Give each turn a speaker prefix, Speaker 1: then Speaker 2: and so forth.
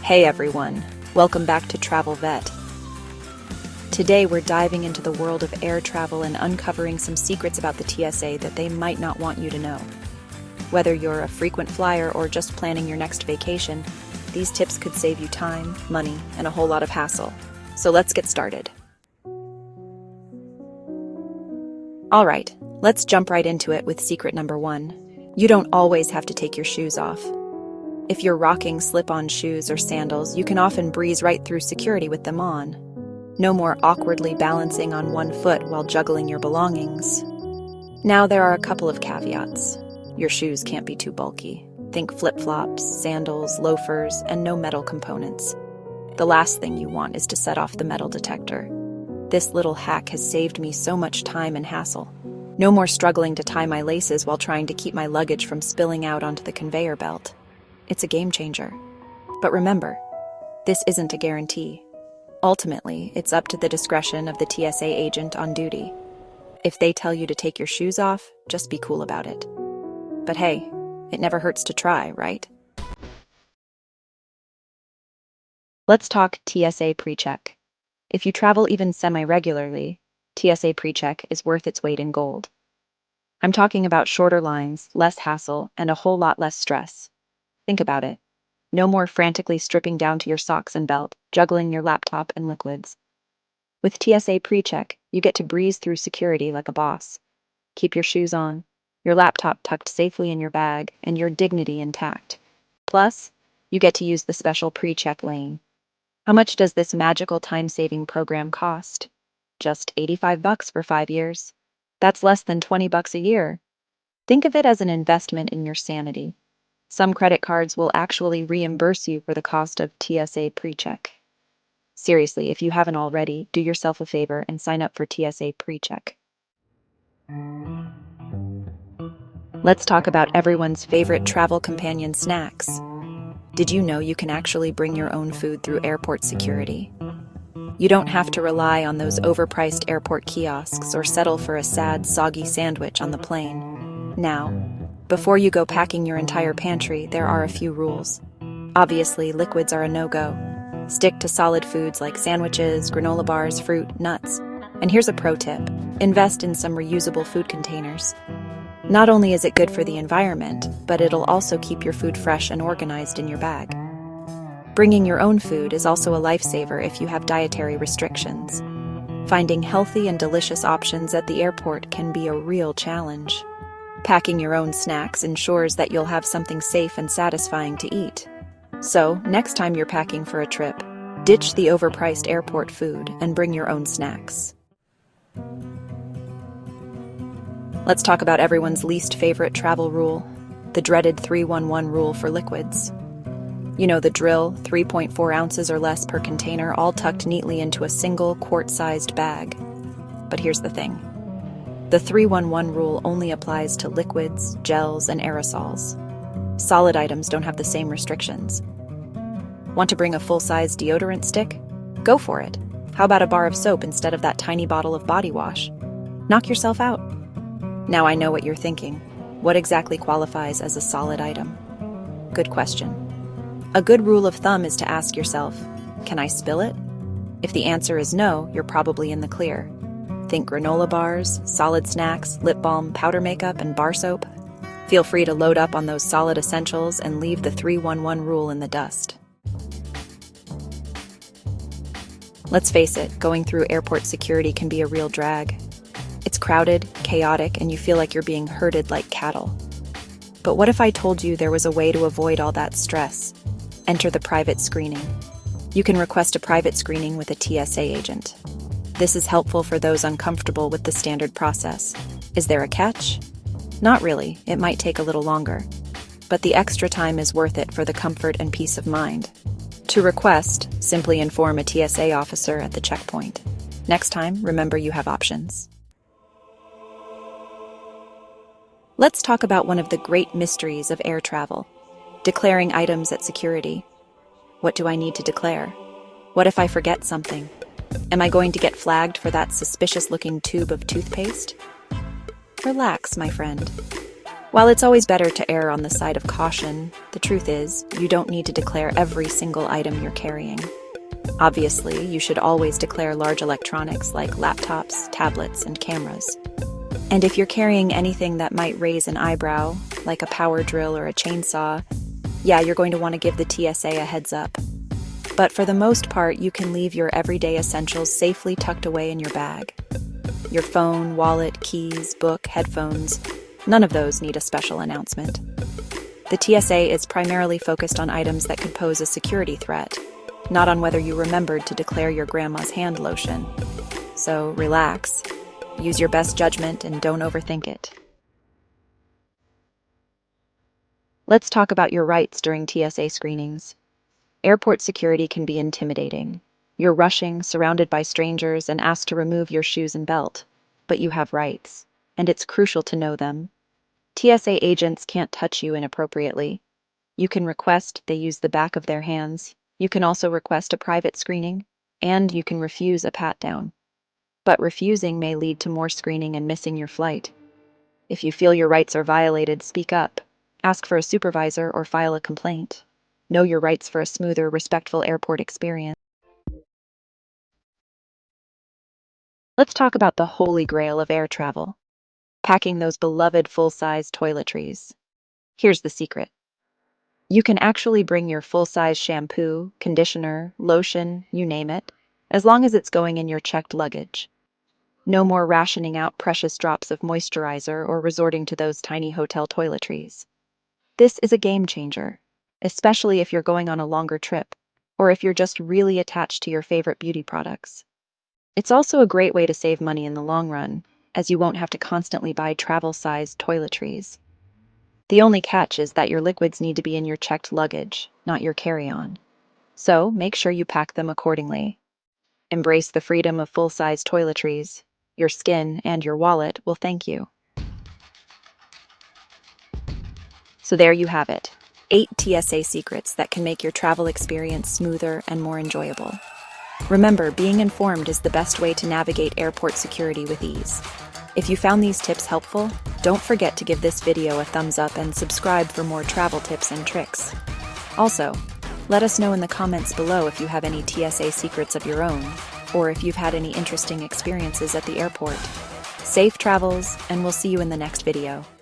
Speaker 1: Hey everyone, welcome back to Travel Vet. Today we're diving into the world of air travel and uncovering some secrets about the TSA that they might not want you to know. Whether you're a frequent flyer or just planning your next vacation, these tips could save you time, money, and a whole lot of hassle. So let's get started. Alright, let's jump right into it with secret number 1. You don't always have to take your shoes off. If you're rocking slip-on shoes or sandals, you can often breeze right through security with them on. No more awkwardly balancing on one foot while juggling your belongings. Now there are a couple of caveats. Your shoes can't be too bulky. Think flip-flops, sandals, loafers, and no metal components. The last thing you want is to set off the metal detector. This little hack has saved me so much time and hassle. No more struggling to tie my laces while trying to keep my luggage from spilling out onto the conveyor belt. It's a game changer. But remember, this isn't a guarantee. Ultimately, it's up to the discretion of the TSA agent on duty. If they tell you to take your shoes off, just be cool about it. But hey, it never hurts to try, right? Let's talk TSA PreCheck. If you travel even semi-regularly, TSA PreCheck is worth its weight in gold. I'm talking about shorter lines, less hassle, and a whole lot less stress. Think about it. No more frantically stripping down to your socks and belt, juggling your laptop and liquids. With TSA PreCheck, you get to breeze through security like a boss. Keep your shoes on, your laptop tucked safely in your bag, and your dignity intact. Plus, you get to use the special PreCheck lane. How much does this magical time-saving program cost? Just $85 for 5 years. That's less than $20 a year. Think of it as an investment in your sanity. Some credit cards will actually reimburse you for the cost of TSA PreCheck. Seriously, if you haven't already, do yourself a favor and sign up for TSA PreCheck. Let's talk about everyone's favorite travel companion snacks. Did you know you can actually bring your own food through airport security? You don't have to rely on those overpriced airport kiosks or settle for a sad, soggy sandwich on the plane. Now, before you go packing your entire pantry, there are a few rules. Obviously, liquids are a no-go. Stick to solid foods like sandwiches, granola bars, fruit, nuts. And here's a pro tip. Invest in some reusable food containers. Not only is it good for the environment, but it'll also keep your food fresh and organized in your bag. Bringing your own food is also a lifesaver if you have dietary restrictions. Finding healthy and delicious options at the airport can be a real challenge. Packing your own snacks ensures that you'll have something safe and satisfying to eat. So, next time you're packing for a trip, ditch the overpriced airport food and bring your own snacks. Let's talk about everyone's least favorite travel rule, the dreaded 311 rule for liquids. You know the drill, 3.4 ounces or less per container, all tucked neatly into a single quart-sized bag. But here's the thing. The 311 rule only applies to liquids, gels, and aerosols. Solid items don't have the same restrictions. Want to bring a full-size deodorant stick? Go for it. How about a bar of soap instead of that tiny bottle of body wash? Knock yourself out. Now I know what you're thinking. What exactly qualifies as a solid item? Good question. A good rule of thumb is to ask yourself, can I spill it? If the answer is no, you're probably in the clear. Think granola bars, solid snacks, lip balm, powder makeup, and bar soap. Feel free to load up on those solid essentials and leave the 311 rule in the dust. Let's face it, going through airport security can be a real drag. It's crowded, chaotic, and you feel like you're being herded like cattle. But what if I told you there was a way to avoid all that stress? Enter the private screening. You can request a private screening with a TSA agent. This is helpful for those uncomfortable with the standard process. Is there a catch? Not really, it might take a little longer. But the extra time is worth it for the comfort and peace of mind. To request, simply inform a TSA officer at the checkpoint. Next time, remember you have options. Let's talk about one of the great mysteries of air travel, declaring items at security. What do I need to declare? What if I forget something? Am I going to get flagged for that suspicious-looking tube of toothpaste? Relax, my friend. While it's always better to err on the side of caution, the truth is, you don't need to declare every single item you're carrying. Obviously, you should always declare large electronics like laptops, tablets, and cameras. And if you're carrying anything that might raise an eyebrow, like a power drill or a chainsaw, yeah, you're going to want to give the TSA a heads up. But for the most part, you can leave your everyday essentials safely tucked away in your bag. Your phone, wallet, keys, book, headphones, none of those need a special announcement. The TSA is primarily focused on items that could pose a security threat, not on whether you remembered to declare your grandma's hand lotion. So relax, use your best judgment, and don't overthink it. Let's talk about your rights during TSA screenings. Airport security can be intimidating. You're rushing, surrounded by strangers, and asked to remove your shoes and belt. But you have rights, and it's crucial to know them. TSA agents can't touch you inappropriately. You can request they use the back of their hands. You can also request a private screening, and you can refuse a pat-down. But refusing may lead to more screening and missing your flight. If you feel your rights are violated, speak up. Ask for a supervisor or file a complaint. Know your rights for a smoother, respectful airport experience. Let's talk about the holy grail of air travel, packing those beloved full-size toiletries. Here's the secret. You can actually bring your full-size shampoo, conditioner, lotion, you name it, as long as it's going in your checked luggage. No more rationing out precious drops of moisturizer or resorting to those tiny hotel toiletries. This is a game changer, especially if you're going on a longer trip, or if you're just really attached to your favorite beauty products. It's also a great way to save money in the long run, as you won't have to constantly buy travel-sized toiletries. The only catch is that your liquids need to be in your checked luggage, not your carry-on. So make sure you pack them accordingly. Embrace the freedom of full-size toiletries. Your skin and your wallet will thank you. So there you have it. 8 TSA secrets that can make your travel experience smoother and more enjoyable. Remember, being informed is the best way to navigate airport security with ease. If you found these tips helpful, don't forget to give this video a thumbs up and subscribe for more travel tips and tricks. Also, let us know in the comments below if you have any TSA secrets of your own, or if you've had any interesting experiences at the airport. Safe travels, and we'll see you in the next video.